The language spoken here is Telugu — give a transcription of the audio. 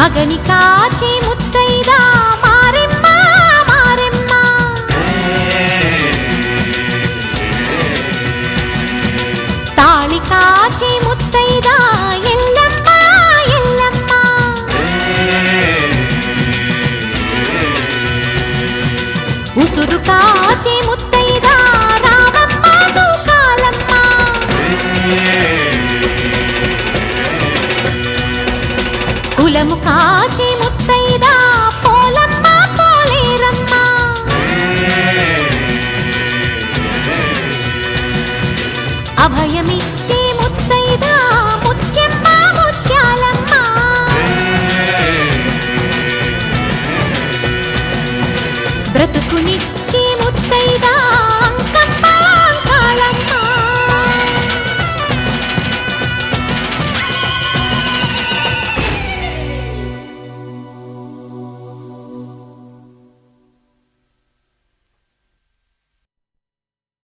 అగని కాచి ముత్తైదా మారెమ్మ మారెమ్మ తాళి కాచి ముత్తైదా ఎల్లమ్మ ఎల్లమ్మ ఉసురు కాచి ముత్తైదా రామమ్మ తూకాలమ్మ కులము కాచి